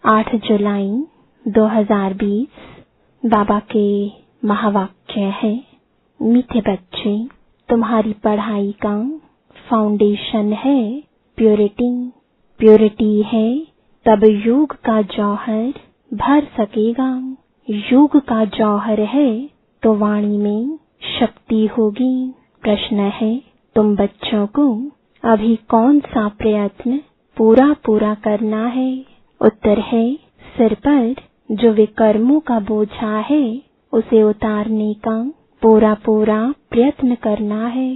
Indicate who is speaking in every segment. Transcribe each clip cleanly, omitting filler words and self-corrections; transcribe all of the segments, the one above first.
Speaker 1: 8 जुलाई 2020 बाबा के महावाक्य है, मीठे बच्चे, तुम्हारी पढ़ाई का फाउंडेशन है प्योरिटी। प्योरिटी है तब योग का जौहर भर सकेगा। योग का जौहर है तो वाणी में शक्ति होगी। प्रश्न है, तुम बच्चों को अभी कौन सा प्रयत्न पूरा करना है? उत्तर है, सिर पर जो विकर्मों का बोझा है उसे उतारने का पूरा प्रयत्न करना है।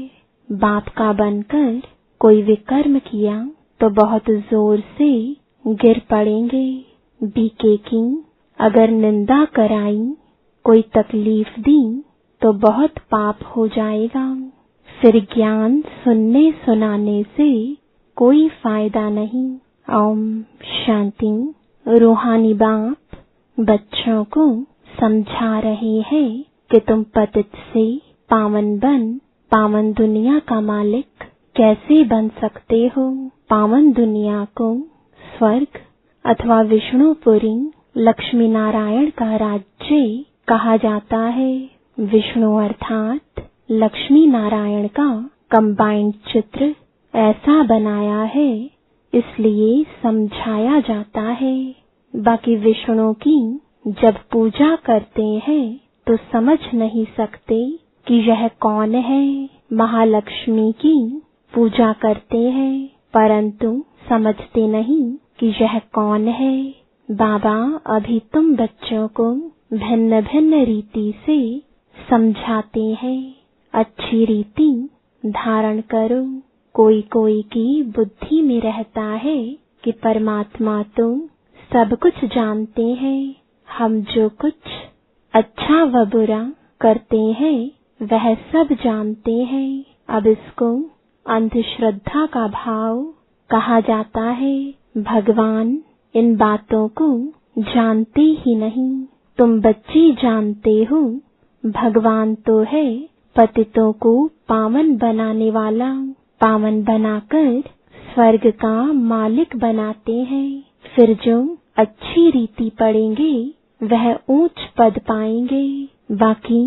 Speaker 1: बाप का बनकर कोई विकर्म किया तो बहुत जोर से गिर पड़ेंगे। बीके की अगर निंदा कराई, कोई तकलीफ दी तो बहुत पाप हो जाएगा। फिर ज्ञान सुनने सुनाने से कोई फायदा नहीं। ओम शांति। रूहानी बाप बच्चों को समझा रहे हैं कि तुम पतित से पावन बन पावन दुनिया का मालिक कैसे बन सकते हो। पावन दुनिया को स्वर्ग अथवा विष्णुपुरी लक्ष्मी नारायण का राज्य कहा जाता है। विष्णु अर्थात लक्ष्मी नारायण का कंबाइंड चित्र ऐसा बनाया है, इसलिए समझाया जाता है। बाकी विष्णु की जब पूजा करते हैं तो समझ नहीं सकते कि यह कौन है। महालक्ष्मी की पूजा करते हैं परंतु समझते नहीं कि यह कौन है। बाबा अभी तुम बच्चों को भिन्न भिन्न रीति से समझाते हैं। अच्छी रीति धारण करो। कोई की बुद्धि में रहता है कि परमात्मा तो सब कुछ जानते हैं। हम जो कुछ अच्छा व बुरा करते हैं वह सब जानते हैं। अब इसको अंधश्रद्धा का भाव कहा जाता है। भगवान इन बातों को जानते ही नहीं। तुम बच्चे जानते हो भगवान तो है पतितों को पावन बनाने वाला। पावन बनाकर स्वर्ग का मालिक बनाते हैं। फिर जो अच्छी रीति पढ़ेंगे वह ऊंच पद पाएंगे। बाकी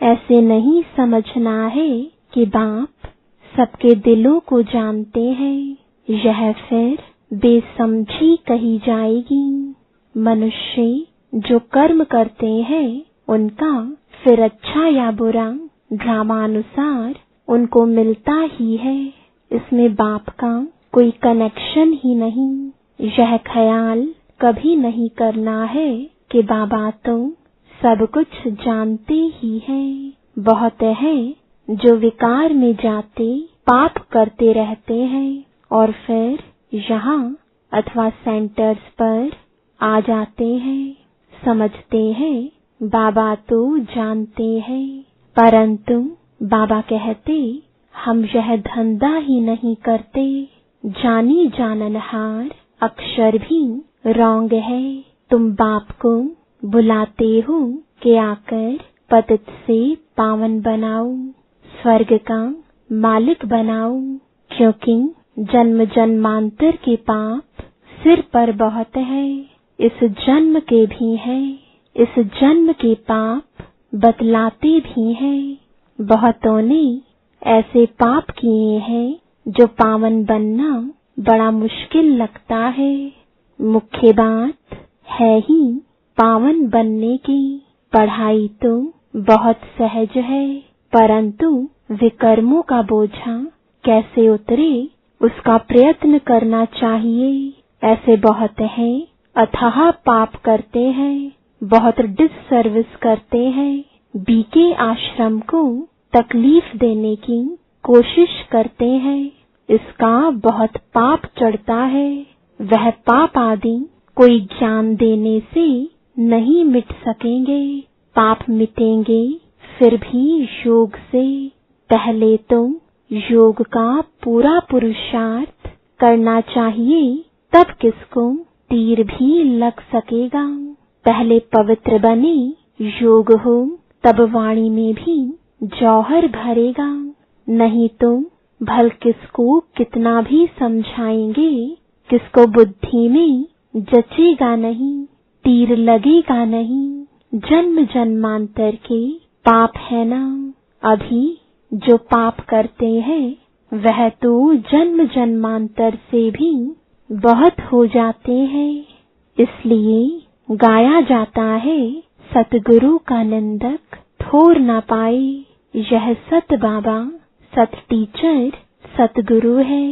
Speaker 1: ऐसे नहीं समझना है कि बाप सबके दिलों को जानते हैं। यह फिर बेसमझी कही जाएगी। मनुष्य जो कर्म करते हैं उनका फिर अच्छा या बुरा ड्रामानुसार उनको मिलता ही है। इसमें बाप का कोई कनेक्शन ही नहीं। यह ख्याल कभी नहीं करना है कि बाबा तो सब कुछ जानते ही हैं। बहुत है जो विकार में जाते पाप करते रहते हैं और फिर यहाँ अथवा सेंटर्स पर आ जाते हैं। समझते हैं बाबा तो जानते हैं, परंतु बाबा कहते हम यह धंधा ही नहीं करते। जानी जाननहार अक्षर भी रॉन्ग है। तुम बाप को बुलाते हो कि आकर पतित से पावन बनाओ, स्वर्ग का मालिक बनाओ। क्योंकि जन्म जन्मांतर के पाप सिर पर बहुत है। इस जन्म के भी हैं। इस जन्म के पाप बतलाते भी हैं। बहुतों ने ऐसे पाप किए हैं जो पावन बनना बड़ा मुश्किल लगता है। मुख्य बात है ही पावन बनने की। पढ़ाई तो बहुत सहज है, परंतु विकर्मों का बोझा कैसे उतरे उसका प्रयत्न करना चाहिए। ऐसे बहुत हैं अथाह पाप करते हैं, बहुत डिससर्विस करते हैं। बीके आश्रम को तकलीफ देने की कोशिश करते हैं। इसका बहुत पाप चढ़ता है। वह पाप आदि कोई ज्ञान देने से नहीं मिट सकेंगे। पाप मिटेंगे फिर भी योग से। पहले तो योग का पूरा पुरुषार्थ करना चाहिए, तब किसको तीर भी लग सकेगा। पहले पवित्र बने योग हो, तब वाणी में भी जौहर भरेगा। नहीं तो भल किसको कितना भी समझाएंगे, किसको बुद्धि में जचेगा नहीं। तीर लगेगा नहीं। जन्म जन्मांतर के पाप है ना, अभी जो पाप करते हैं वह तो जन्म जन्मांतर से भी बहुत हो जाते हैं। इसलिए गाया जाता है, सतगुरु का निंदक ठोर ना पाए। यह सत बाबा, सत टीचर, सतगुरु है।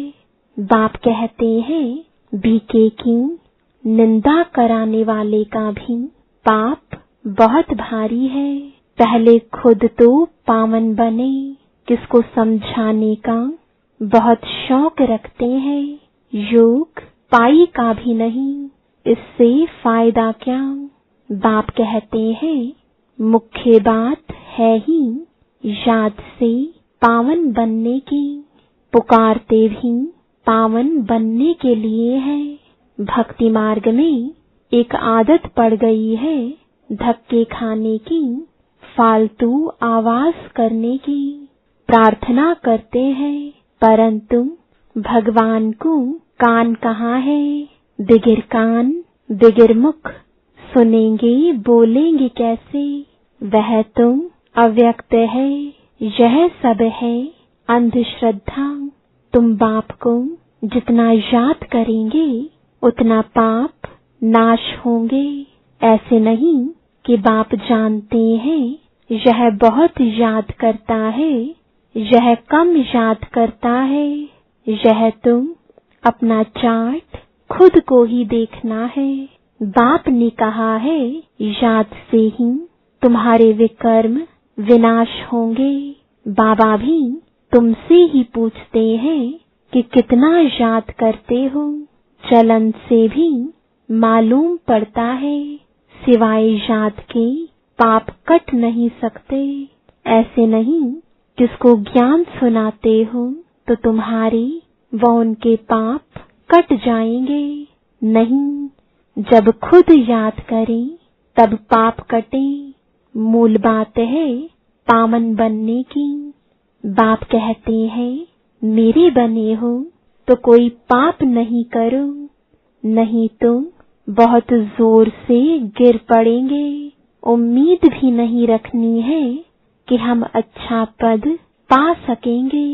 Speaker 1: बाप कहते हैं, बीके की निंदा कराने वाले का भी पाप बहुत भारी है। पहले खुद तो पावन बने। किसको समझाने का बहुत शौक रखते हैं। योग पाई का भी नहीं, इससे फायदा क्या। बाप कहते हैं, मुख्य बात है ही याद से पावन बनने की। पुकारते भी पावन बनने के लिए है। भक्ति मार्ग में एक आदत पड़ गई है धक्के खाने की, फालतू आवाज करने की। प्रार्थना करते हैं परंतु भगवान को कान कहाँ है। बिगिर कान बिगिर मुख, सुनेंगे बोलेंगे कैसे। वह तुम अव्यक्त है, यह सब है अंधश्रद्धा। तुम बाप को जितना याद करेंगे उतना पाप नाश होंगे। ऐसे नहीं कि बाप जानते हैं यह बहुत याद करता है, यह कम याद करता है। यह तुम अपना चार्ट खुद को ही देखना है। बाप ने कहा है, याद से ही तुम्हारे विकर्म विनाश होंगे। बाबा भी तुमसे ही पूछते हैं कि कितना याद करते हो। चलन से भी मालूम पड़ता है, सिवाय याद के पाप कट नहीं सकते। ऐसे नहीं किसको ज्ञान सुनाते हो तो तुम्हारे व उनके पाप कट जाएंगे। नहीं, जब खुद याद करें तब पाप कटे। मूल बात है पावन बनने की। बाप कहते हैं, मेरे बने हो तो कोई पाप नहीं करो, नहीं तो बहुत जोर से गिर पड़ेंगे। उम्मीद भी नहीं रखनी है कि हम अच्छा पद पा सकेंगे।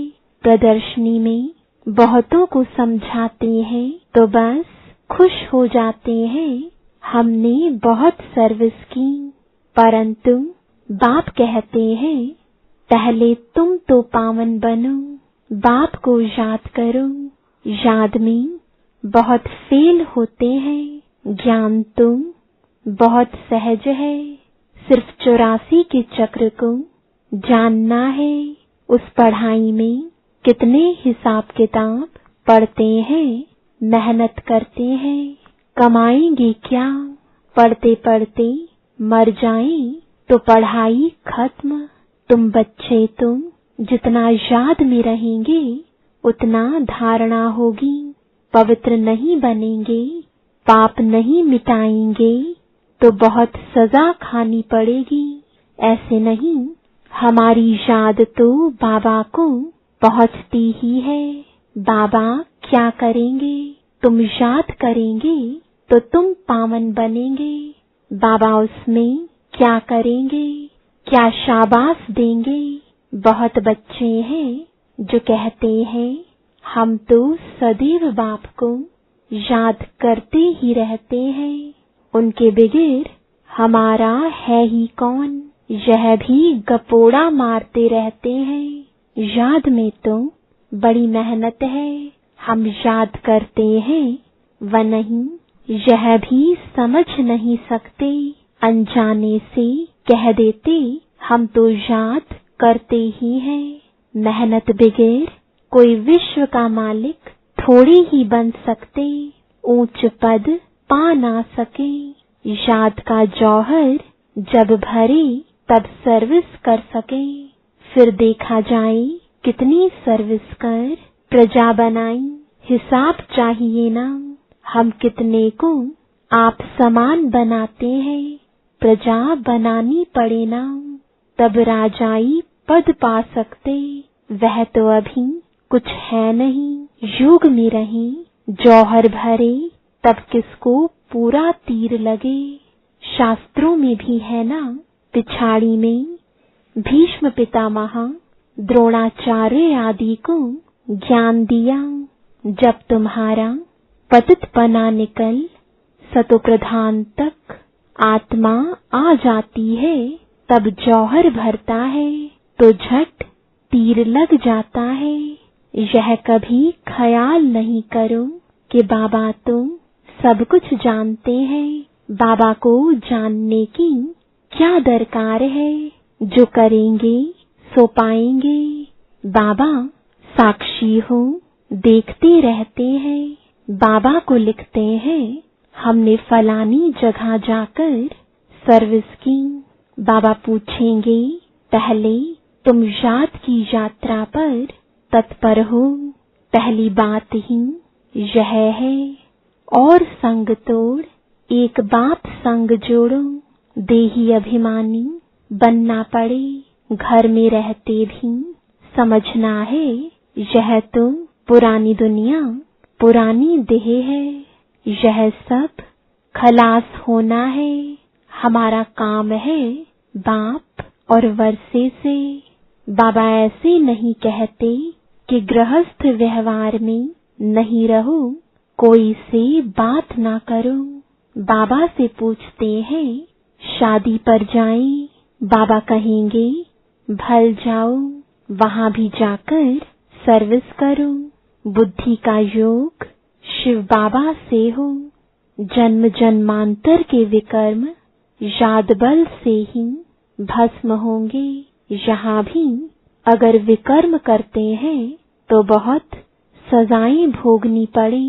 Speaker 1: प्रदर्शनी में बहुतों को समझाते हैं तो बस खुश हो जाते हैं, हमने बहुत सर्विस की। परंतु बाप कहते हैं, पहले तुम तो पावन बनो, बाप को याद करो। याद में बहुत फेल होते हैं, ज्ञान तो बहुत सहज है। सिर्फ 84 के चक्र को जानना है। उस पढ़ाई में कितने हिसाब किताब पढ़ते हैं, मेहनत करते हैं, कमाएंगे क्या। पढ़ते पढ़ते मर जाएं तो पढ़ाई खत्म। तुम बच्चे तुम जितना याद में रहेंगे उतना धारणा होगी। पवित्र नहीं बनेंगे, पाप नहीं मिटाएंगे तो बहुत सजा खानी पड़ेगी। ऐसे नहीं, हमारी याद तो बाबा को पहुंचती ही है। बाबा क्या करेंगे, तुम याद करेंगे तो तुम पावन बनेंगे। बाबा उसमें क्या करेंगे, क्या शाबाश देंगे। बहुत बच्चे हैं जो कहते हैं, हम तो सदैव बाप को याद करते ही रहते हैं, उनके बगैर हमारा है ही कौन। यह भी गपोड़ा मारते रहते हैं। याद में तो बड़ी मेहनत है, हम याद करते हैं व नहीं, यह भी समझ नहीं सकते। अनजाने से कह देते, हम तो याद करते ही हैं। मेहनत बगैर कोई विश्व का मालिक थोड़ी ही बन सकते, ऊंच पद पा ना सके। याद का जौहर जब भरे तब सर्विस कर सके। फिर देखा जाए कितनी सर्विस कर प्रजा बनाई। हिसाब चाहिए ना, हम कितने को आप समान बनाते हैं। प्रजा बनानी पड़े ना, तब राजाई पद पा सकते। वह तो अभी कुछ है नहीं। युग में रहे जौहर भरे, तब किसको पूरा तीर लगे। शास्त्रों में भी है ना, पिछाड़ी में भीष्म पितामह द्रोणाचार्य आदि को ज्ञान दिया। जब तुम्हारा पतितपना निकल सतो प्रधान तक आत्मा आ जाती है, तब जौहर भरता है तो झट तीर लग जाता है। यह कभी ख्याल नहीं करो कि बाबा तुम सब कुछ जानते हैं। बाबा को जानने की क्या दरकार है, जो करेंगे सो पाएंगे। बाबा साक्षी हो, देखते रहते हैं। बाबा को लिखते हैं, हमने फलानी जगह जाकर सर्विस की। बाबा पूछेंगे, पहले तुम याद की यात्रा पर तत्पर हो। पहली बात ही यह है, और संग तोड़ एक बाप संग जोड़ो। देही अभिमानी बनना पड़े घर में रहते भी, समझना है यह तो पुरानी दुनिया पुरानी देह है। यह सब खलास होना है। हमारा काम है बाप और वर्षे से। बाबा ऐसे नहीं कहते कि गृहस्थ व्यवहार में नहीं रहो, कोई से बात ना करो। बाबा से पूछते हैं, शादी पर जाएं। बाबा कहेंगे, भल जाओ, वहां भी जाकर सर्विस करो। बुद्धि का योग शिव बाबा से हो। जन्म जन्मांतर के विकर्म याद बल से ही भस्म होंगे। यहाँ भी अगर विकर्म करते हैं तो बहुत सजाएं भोगनी पड़े।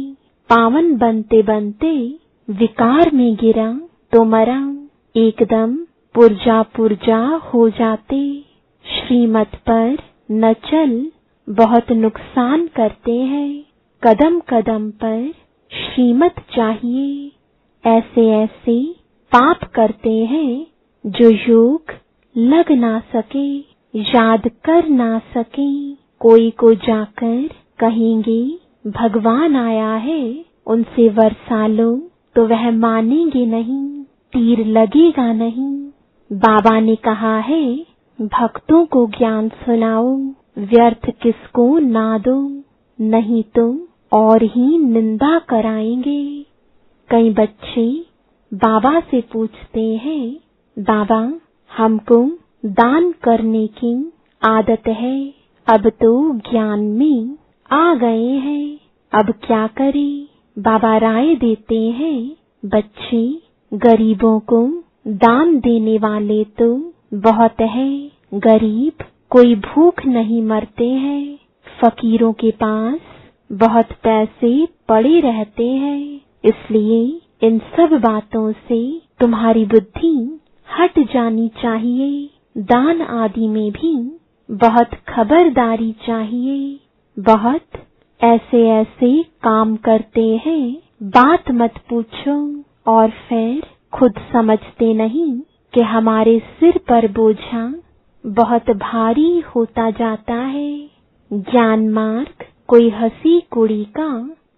Speaker 1: पावन बनते बनते विकार में गिरा तो मरा, एकदम पुर्जा पुर्जा हो जाते। श्रीमत पर न चल बहुत नुकसान करते हैं। कदम कदम पर श्रीमत चाहिए। ऐसे ऐसे पाप करते हैं जो योग लग ना सके, याद कर ना सके। कोई को जाकर कहेंगे भगवान आया है, उनसे वर्षा लो, तो वह मानेंगे नहीं, तीर लगेगा नहीं। बाबा ने कहा है, भक्तों को ज्ञान सुनाओ, व्यर्थ किसको ना दो, नहीं तो और ही निंदा कराएंगे। कई बच्चे बाबा से पूछते हैं, बाबा हमको दान करने की आदत है, अब तो ज्ञान में आ गए हैं, अब क्या करें। बाबा राय देते हैं, बच्चे गरीबों को दान देने वाले तो बहुत है। गरीब कोई भूख नहीं मरते हैं। फकीरों के पास बहुत पैसे पड़े रहते हैं। इसलिए इन सब बातों से तुम्हारी बुद्धि हट जानी चाहिए। दान आदि में भी बहुत खबरदारी चाहिए। बहुत ऐसे ऐसे काम करते हैं, बात मत पूछो, और फिर खुद समझते नहीं कि हमारे सिर पर बोझा बहुत भारी होता जाता है। ज्ञान मार्ग कोई हंसी कुड़ी का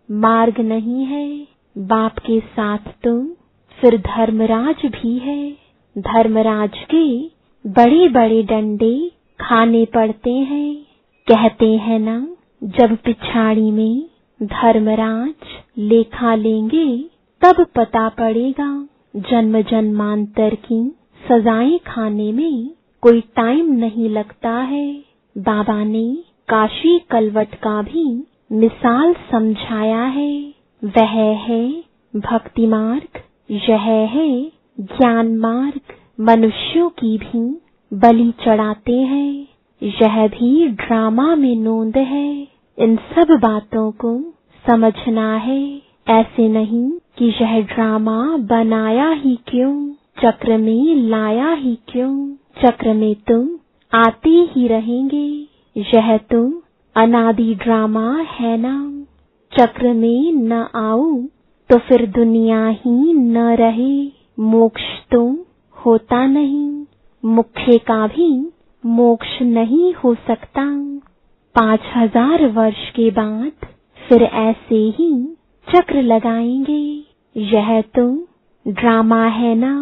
Speaker 1: मार्ग नहीं है। बाप के साथ तो फिर धर्मराज भी है। धर्मराज के बड़े बड़े डंडे खाने पड़ते हैं। कहते हैं ना, जब पिछाड़ी में धर्मराज लेखा लेंगे तब पता पड़ेगा। जन्म जन्मांतर की सजाएं खाने में कोई टाइम नहीं लगता है। बाबा ने काशी कलवट का भी मिसाल समझाया है। वह है भक्ति मार्ग, यह है ज्ञान मार्ग। मनुष्यों की भी बलि चढ़ाते हैं, यह भी ड्रामा में नोंद है। इन सब बातों को समझना है। ऐसे नहीं कि यह ड्रामा बनाया ही क्यों, चक्र में लाया ही क्यों। चक्र में तुम आते ही रहेंगे। यह तो अनादि ड्रामा है ना। चक्र में न आओ तो फिर दुनिया ही न रहे। मोक्ष तो होता नहीं, मुख्य का भी मोक्ष नहीं हो सकता। 5000 वर्ष के बाद फिर ऐसे ही चक्र लगाएंगे। यह तो ड्रामा है ना।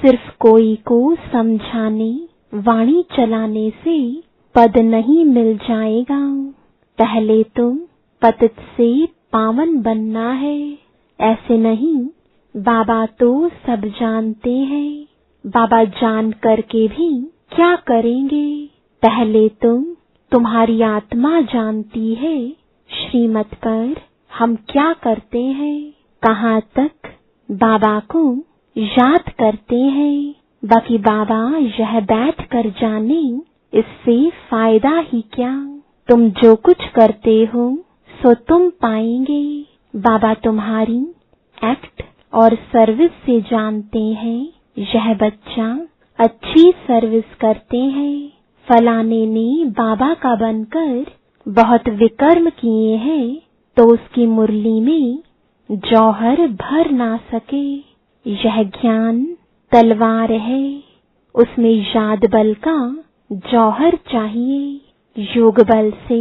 Speaker 1: सिर्फ कोई को समझाने, वाणी चलाने से पद नहीं मिल जाएगा। पहले तुम पतित से पावन बनना है। ऐसे नहीं, बाबा तो सब जानते हैं, बाबा जान करके भी क्या करेंगे। पहले तुम्हारी आत्मा जानती है श्रीमत पर हम क्या करते हैं, कहाँ तक बाबा को याद करते हैं। बाकी बाबा यह बैठ कर जाने, इससे फायदा ही क्या। तुम जो कुछ करते हो सो तुम पाएंगे। बाबा तुम्हारी एक्ट और सर्विस से जानते हैं यह बच्चा अच्छी सर्विस करते हैं। फलाने ने बाबा का बनकर बहुत विकर्म किए हैं तो उसकी मुरली में जौहर भर ना सके। यह ज्ञान तलवार है, उसमें याद बल का जौहर चाहिए। योग बल से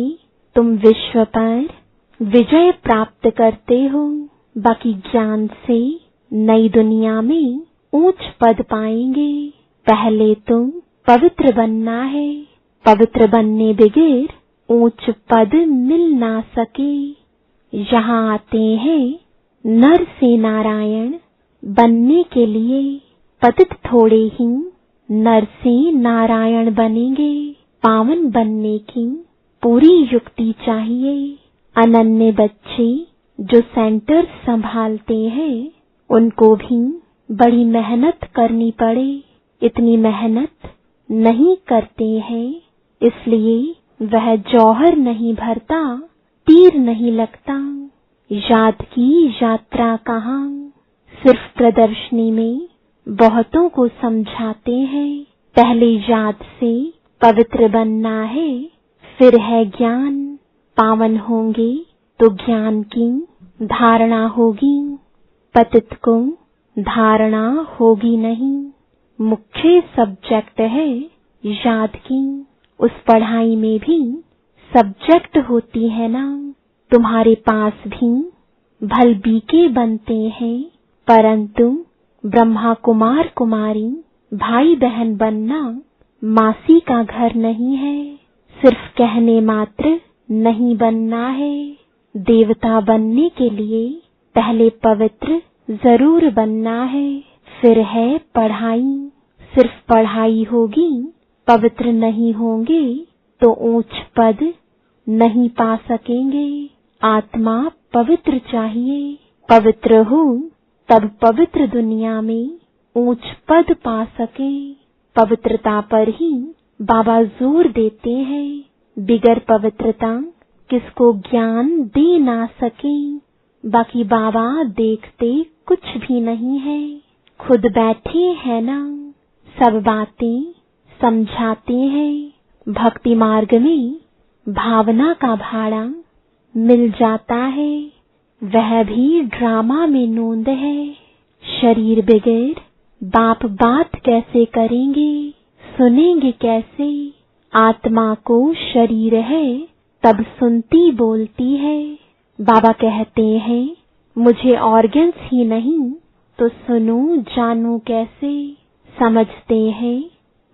Speaker 1: तुम विश्व पर विजय प्राप्त करते हो। बाकी ज्ञान से नई दुनिया में ऊंच पद पाएंगे। पहले तुम पवित्र बनना है, पवित्र बनने बगैर ऊंच पद मिल ना सके। यहाँ आते हैं नर से नारायण बनने के लिए, पतित थोड़े ही नर से नारायण बनेंगे। पावन बनने की पूरी युक्ति चाहिए। अनन्य बच्चे जो सेंटर संभालते हैं उनको भी बड़ी मेहनत करनी पड़े। इतनी मेहनत नहीं करते हैं, इसलिए वह जौहर नहीं भरता, तीर नहीं लगता। याद की यात्रा कहाँ, सिर्फ प्रदर्शनी में बहुतों को समझाते हैं। पहले याद से पवित्र बनना है, फिर है ज्ञान। पावन होंगे तो ज्ञान की धारणा होगी, पतित को धारणा होगी नहीं। मुख्य सब्जेक्ट है याद की, उस पढ़ाई में भी सब्जेक्ट होती है ना। तुम्हारे पास भी भल बीके बनते हैं, परंतु ब्रह्मा कुमार कुमारी भाई बहन बनना मासी का घर नहीं है। सिर्फ कहने मात्र नहीं बनना है। देवता बनने के लिए पहले पवित्र जरूर बनना है, फिर है पढ़ाई। सिर्फ पढ़ाई होगी, पवित्र नहीं होंगे तो ऊंच पद नहीं पा सकेंगे। आत्मा पवित्र चाहिए, पवित्र हो तब पवित्र दुनिया में ऊंच पद पा सके। पवित्रता पर ही बाबा जोर देते हैं, बिगर पवित्रता किसको ज्ञान दे ना सके। बाकी बाबा देखते कुछ भी नहीं है, खुद बैठे हैं ना, सब बातें समझाते हैं। भक्ति मार्ग में भावना का भाड़ा मिल जाता है, वह भी ड्रामा में नोंद है। शरीर बगैर बाप बात कैसे करेंगे, सुनेंगे कैसे। आत्मा को शरीर है तब सुनती बोलती है। बाबा कहते हैं मुझे ऑर्गन्स ही नहीं तो सुनूं जानूं कैसे। समझते हैं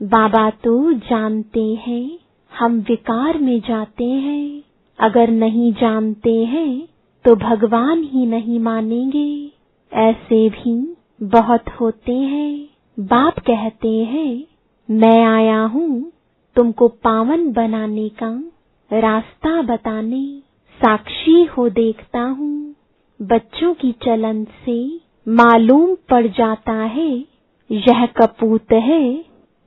Speaker 1: बाबा तो जानते हैं, हम विकार में जाते हैं। अगर नहीं जानते हैं तो भगवान ही नहीं मानेंगे। ऐसे भी बहुत होते हैं। बाप कहते हैं मैं आया हूँ तुमको पावन बनाने का रास्ता बताने, साक्षी हो देखता हूँ। बच्चों की चलन से मालूम पड़ जाता है यह कपूत है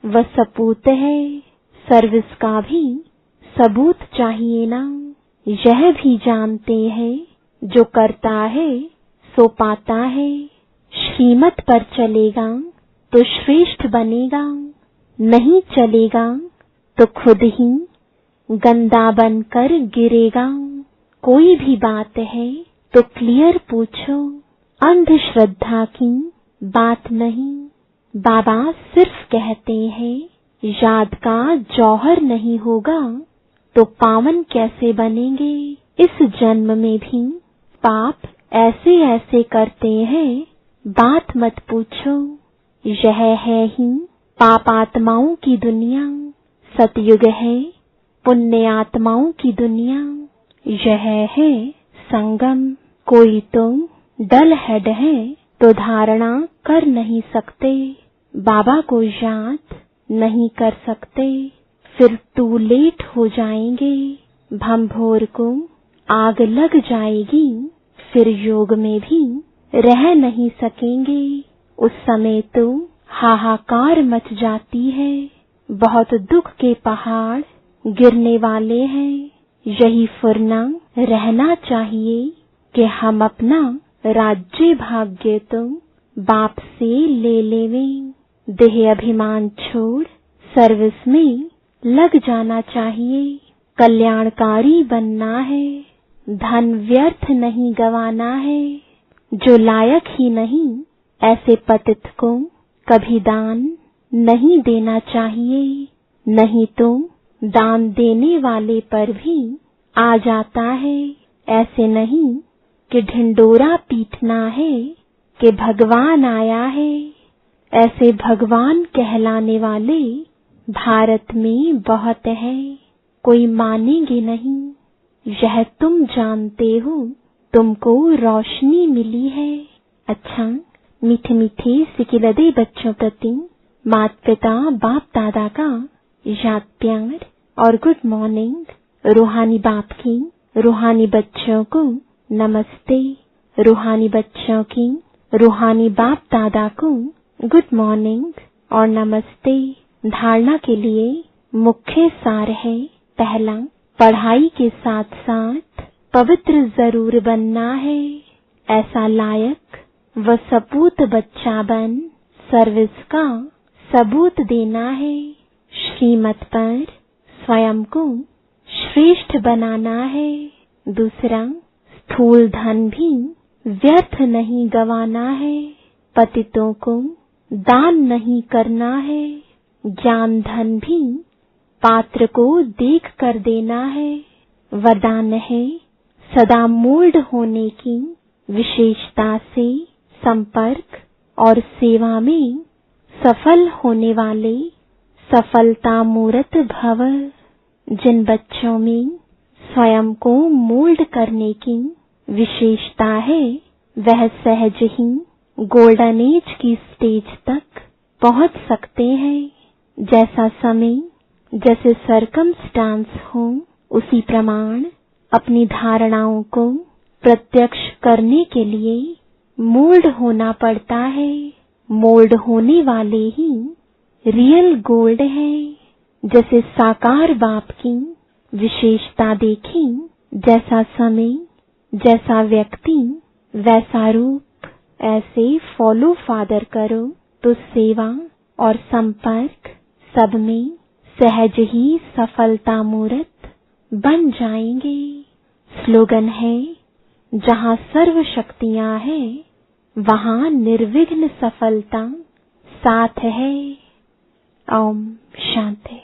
Speaker 1: व सपूत है। सर्विस का भी सबूत चाहिए ना। यह भी जानते हैं जो करता है सो पाता है। श्रीमत पर चलेगा तो श्रेष्ठ बनेगा, नहीं चलेगा तो खुद ही गंदा बनकर गिरेगा। कोई भी बात है तो क्लियर पूछो, अंधश्रद्धा की बात नहीं। बाबा सिर्फ कहते हैं याद का जौहर नहीं होगा तो पावन कैसे बनेंगे। इस जन्म में भी पाप ऐसे ऐसे करते हैं, बात मत पूछो। यह है ही पापात्माओं की दुनिया, सतयुग है पुण्य आत्माओं की दुनिया। यह है संगम। कोई तो डल हेड है तो धारणा कर नहीं सकते, बाबा को याद नहीं कर सकते, फिर टू लेट हो जाएंगे। भंभोर को आग लग जाएगी, फिर योग में भी रह नहीं सकेंगे। उस समय तो हाहाकार मच जाती है, बहुत दुख के पहाड़ गिरने वाले हैं। यही फुरना रहना चाहिए कि हम अपना राज्य भाग्य तो बाप से ले लेवें। देह अभिमान छोड़ सर्विस में लग जाना चाहिए। कल्याणकारी बनना है, धन व्यर्थ नहीं गंवाना है। जो लायक ही नहीं ऐसे पतित को कभी दान नहीं देना चाहिए, नहीं तो दान देने वाले पर भी आ जाता है। ऐसे नहीं कि ढिंडोरा पीटना है कि भगवान आया है। ऐसे भगवान कहलाने वाले भारत में बहुत हैं, कोई मानेंगे नहीं। यह तुम जानते हो, तुमको रोशनी मिली है। अच्छा, मीठे मीठे सिकिलदे बच्चों प्रति माता पिता बाप दादा का याद प्यार और गुड मॉर्निंग। रूहानी बाप की रूहानी बच्चों को नमस्ते, रूहानी बच्चों की रूहानी बाप दादा को गुड मॉर्निंग और नमस्ते। धारणा के लिए मुख्य सार है, पहला, पढ़ाई के साथ साथ पवित्र जरूर बनना है। ऐसा लायक व सपूत बच्चा बन सर्विस का सबूत देना है। श्रीमत पर स्वयं को श्रेष्ठ बनाना है। दूसरा, स्थूल धन भी व्यर्थ नहीं गंवाना है। पतितों को दान नहीं करना है। ज्ञान धन भी पात्र को देख कर देना है। वरदान है सदा मोल्ड होने की, विशेषता से संपर्क और सेवा में सफल होने वाले सफलता मूर्त भव। जिन बच्चों में स्वयं को मोल्ड करने की विशेषता है, वह सहज ही गोल्डन एज की स्टेज तक पहुंच सकते हैं। जैसा समय, जैसे सरकमस्टांस हो, उसी प्रमाण अपनी धारणाओं को प्रत्यक्ष करने के लिए मोल्ड होना पड़ता है। मोल्ड होने वाले ही रियल गोल्ड है। जैसे साकार बाप की विशेषता देखें, जैसा समय, जैसा व्यक्ति, वैसा रूप। ऐसे फॉलो फादर करो तो सेवा और संपर्क सब में सहज ही सफलता मूर्त बन जाएंगे। स्लोगन है, जहाँ सर्व शक्तियाँ हैं वहाँ निर्विघ्न सफलता साथ है। ओम शांति।